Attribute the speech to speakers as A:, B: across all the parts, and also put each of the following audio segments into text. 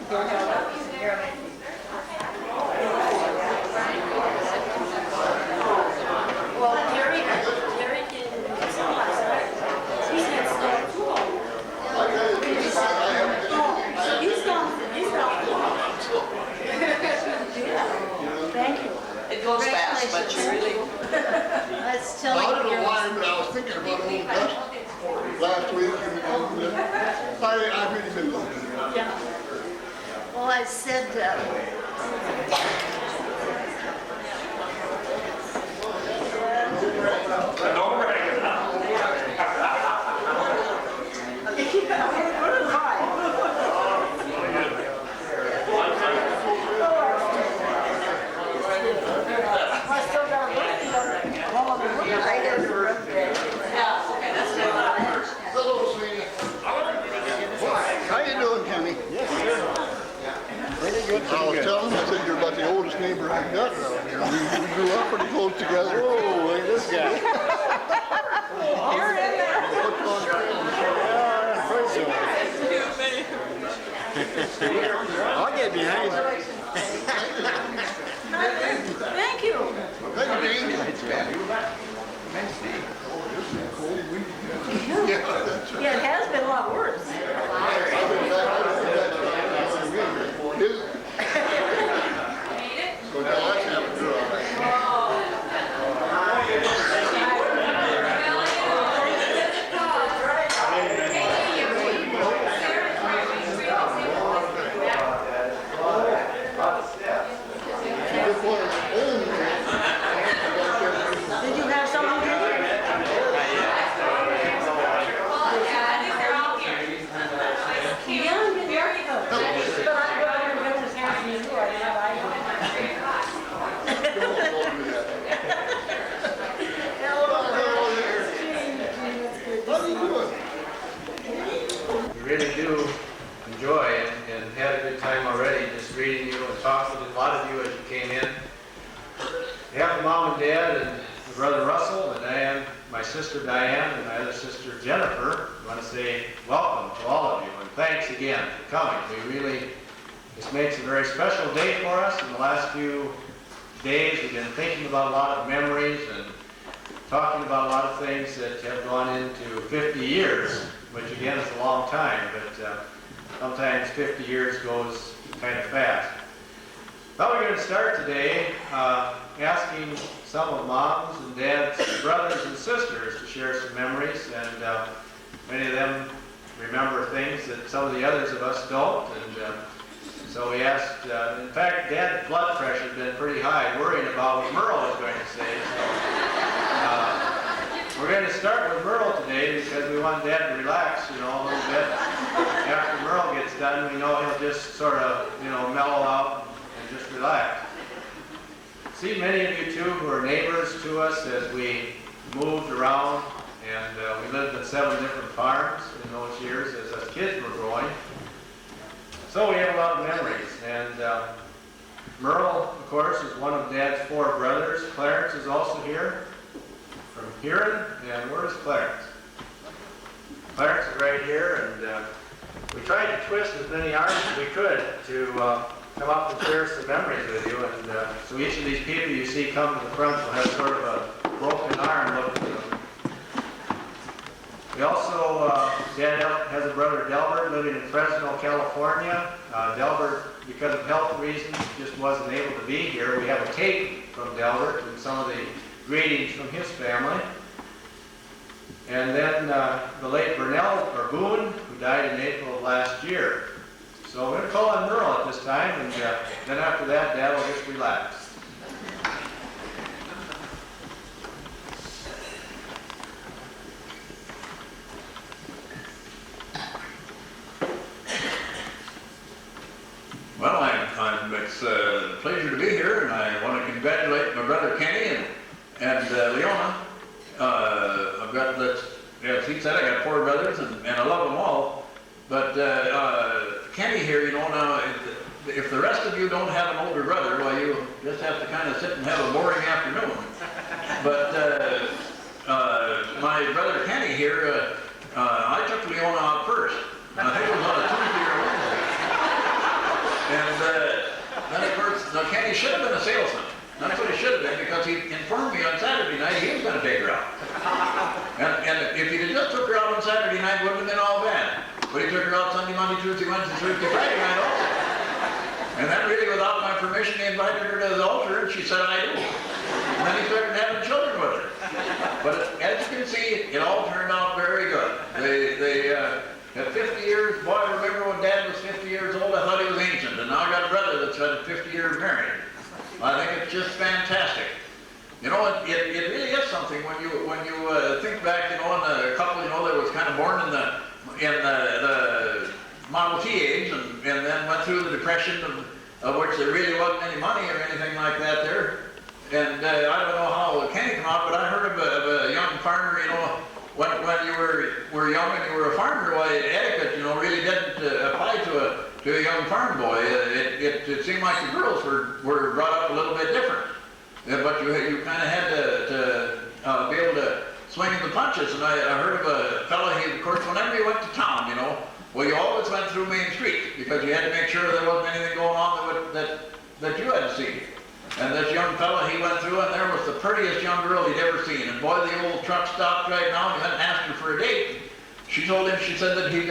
A: Well, Terry did some last night. He said snow too. He's gone. Thank you.
B: It goes fast, but you really...
A: I was telling
C: I don't know
A: you.
C: why, but I was thinking about old Dutch last week, and I've really been looking.
A: Yeah. Well, I said,
C: Hello, sweetie. How you doing, Kenny?
D: Yes, sir. Pretty good.
C: I was telling him, I said, you're about the oldest neighbor I've got around here. We grew up pretty close together.
D: Oh, look at this guy.
A: you're in there.
D: I'll get behind you.
A: Thank you.
C: Thank you, Dean.
A: Yeah, it has been a lot worse.
C: So now that's happened to her.
A: Did you have something to do? Yeah, I'm getting very good. But I'm going to this house and you do it.
E: We really do enjoy and had a good time already just reading you and talking to a lot of you as you came in. We have Mom and Dad and my brother Russell and Diane, my sister Diane and my other sister Jennifer. I want to say welcome to all of you and thanks again for coming. This makes a very special day for us. In the last few days we've been thinking about a lot of memories and talking about a lot of things that have gone into 50 years, which again is a long time, but sometimes 50 years goes kind of fast. Now we're going to start today asking some of Mom's and Dad's brothers and sisters to share some memories, and many of them remember things that some of the others of us don't, and so we asked, in fact, Dad's blood pressure has been pretty high, worrying about what Merle is going to say. So we're going to start with Merle today because we want Dad to relax, a little bit. After Merle gets done, we know he'll just sort of, mellow out and just relax. See many of you too who are neighbors to us as we moved around, and we lived in 7 different farms in those years as us kids were growing. So we have a lot of memories, and Merle, of course, is one of Dad's 4 brothers. Clarence is also here from Huron, and where's Clarence? Clarence is right here, and we tried to twist as many arms as we could to come up and share some memories with you, and so each of these people you see come to the front will have sort of a broken arm look to them. We also, Dad has a brother Delbert living in Fresno, California. Delbert, because of health reasons, just wasn't able to be here. We have a tape from Delbert and some of the greetings from his family. And then the late Boone, who died in April of last year. So we're going to call on Merle at this time, and then after that, Dad will just relax.
F: Well, it's a pleasure to be here, and I want to congratulate my brother Kenny and Leona. I've got, as he said, I got 4 brothers, and I love them all. But Kenny here, now, if the rest of you don't have an older brother, well, you just have to kind of sit and have a boring afternoon. But my brother Kenny here, I took Leona out first. I think it was on a Tuesday or Wednesday. Now Kenny should have been a salesman. That's what he should have been, because he informed me on Saturday night he was going to take her out. And if he'd have just took her out on Saturday night, it wouldn't have been all bad. But he took her out Sunday, Monday, Tuesday, Wednesday, Thursday, Friday night also. And then really without my permission, he invited her to the altar, and she said, I do. And then he started having children with her. But as you can see, it all turned out very good. They at 50 years, boy, I remember when Dad was 50 years old, I thought he was ancient. And now I got a brother that's had 50 years married. I think it's just fantastic. You know, it really is something when you think back, you know, on a couple, you know, that was kind of born in the Model T age and then went through the Depression of which there really wasn't any money or anything like that there. And I don't know how Kenny came out, but I heard of a young farmer, you know, when you were young and you were a farmer, why etiquette, you know, really didn't apply to a young farm boy. It seemed like the girls were brought up a little bit different. But you kind of had to be able to swing in the punches. And I heard of a fellow, of course, whenever you went to town, you know, well, you always went through Main Street because you had to make sure there wasn't anything going on that you had to see. And this young fellow, he went through, and there was the prettiest young girl he'd ever seen. And boy, the old truck stopped right now, and he went and asked her for a date. She told him, she said that he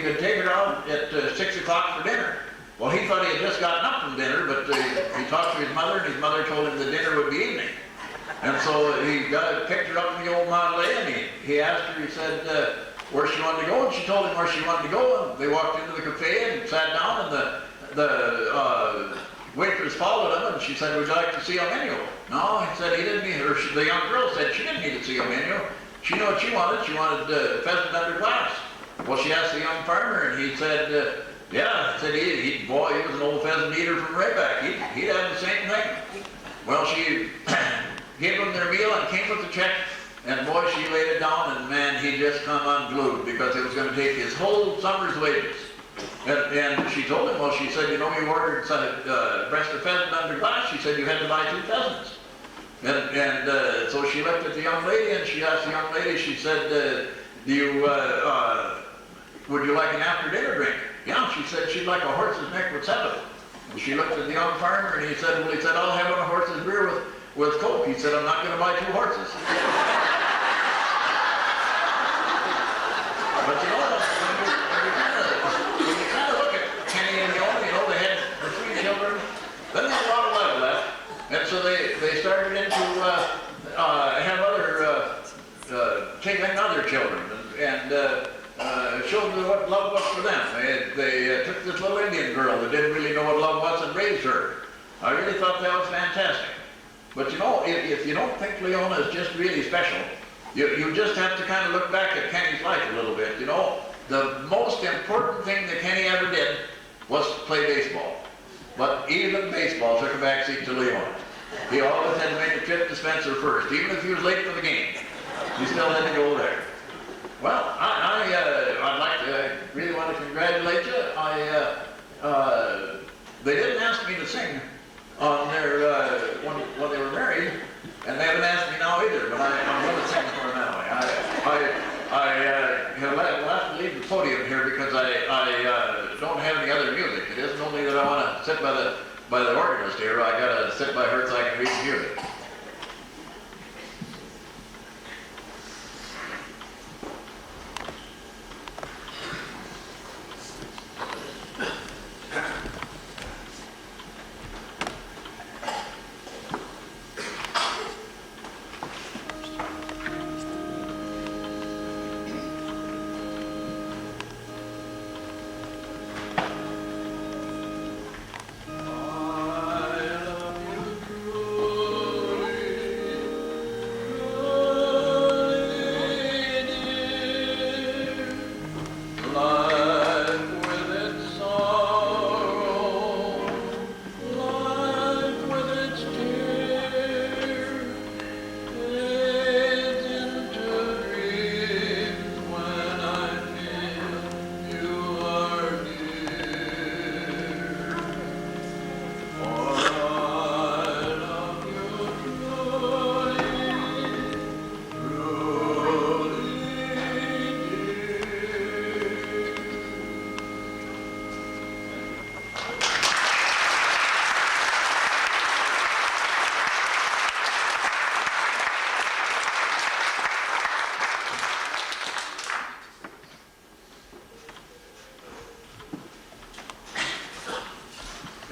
F: could take her out at 6 o'clock for dinner. Well, he thought he had just gotten up from dinner, but he talked to his mother, and his mother told him the dinner would be evening. And so he picked her up in the old Model A, and he asked her, he said, where she wanted to go, and she told him where she wanted to go, and they walked into the cafe and sat down, and the waitress followed him, and she said, would you like to see a menu? No, he said he didn't need her. The young girl said she didn't need to see a menu. She knew what she wanted. She wanted pheasant under glass. Well, she asked the young farmer, and he said, yeah, he said he was an old pheasant eater from Rayback. He'd have the same thing. Well, she gave them their meal and came with the check, and boy, she laid it down, and man, he just come unglued because it was going to take his whole summer's wages. And she told him, well, she said, you know, you ordered breast of pheasant under glass. She said you had to buy 2 pheasants. And so she looked at the young lady, and she asked the young lady, she said, would you like an after-dinner drink? Yeah, she said she'd like a horse's neck with 7. And she looked at the young farmer, and he said, I'll have a horse's beer with Coke. He said, I'm not going to buy 2 horses. But you know, when you kind of look at Kenny and Leona, you know, they had the 3 children, then there's a lot of love left, and so they started into have taking other children and showed them what love was for them. They took this little Indian girl that didn't really know what love was and raised her. I really thought that was fantastic. But you know, if you don't think Leona is just really special, you just have to kind of look back at Kenny's life a little bit. You know, the most important thing that Kenny ever did was to play baseball. But even baseball took a backseat to Leona. He always had to make a trip to Spencer first, even if he was late for the game. He still had to go there. Well, I'd like to really want to congratulate you. They didn't ask me to sing on their when they were married, and they haven't asked me now either. But I'm going to sing for them anyway. I'll have to leave the podium here because I don't have any other music. It isn't only that I want to sit by the organist here. I got to sit by her so I can read the music. I love you true.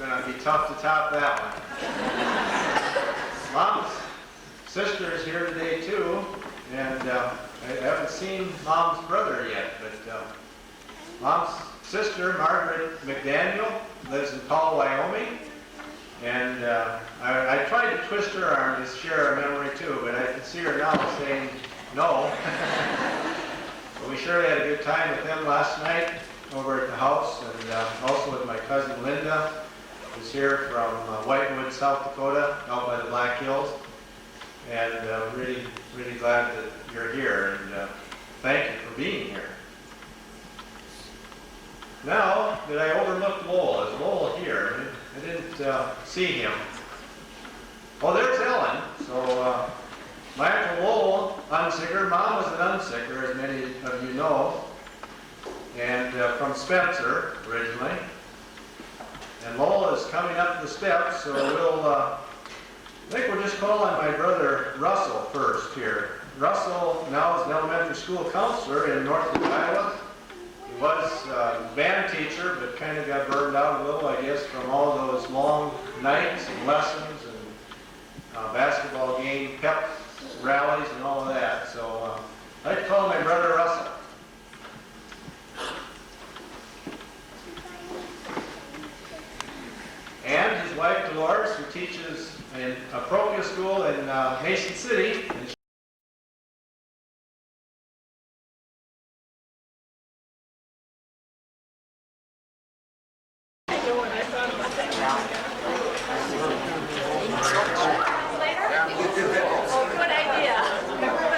E: gonna be tough to top that one. Mom's sister is here today too, and I haven't seen Mom's brother yet, but Mom's sister, Margaret McDaniel, lives in Powell, Wyoming, and I tried to twist her arm to share our memory too, but I can see her now saying no. But we sure had a good time with them last night over at the house, and also with my cousin Linda, who's here from Whitewood, South Dakota, out by the Black Hills. And really, really glad that you're here, and thank you for being here. Now that I overlooked Lowell, is Lowell here? I didn't see him. Oh, there's Ellen. So my Uncle Lowell, unsicker, Mom was an unsicker, as many of you know, and from Spencer originally. And Lowell is coming up the steps, so I think we'll just call on my brother Russell first here. Russell now is an elementary school counselor in Northern Iowa. He was a band teacher, but kind of got burned out a little, I guess, from all those long nights and lessons and basketball game, pep rallies and all of that. So I'd like to call my brother Russell. And his wife Dolores, who teaches in a parochial school in Mason City.
A: Good idea.
C: Remember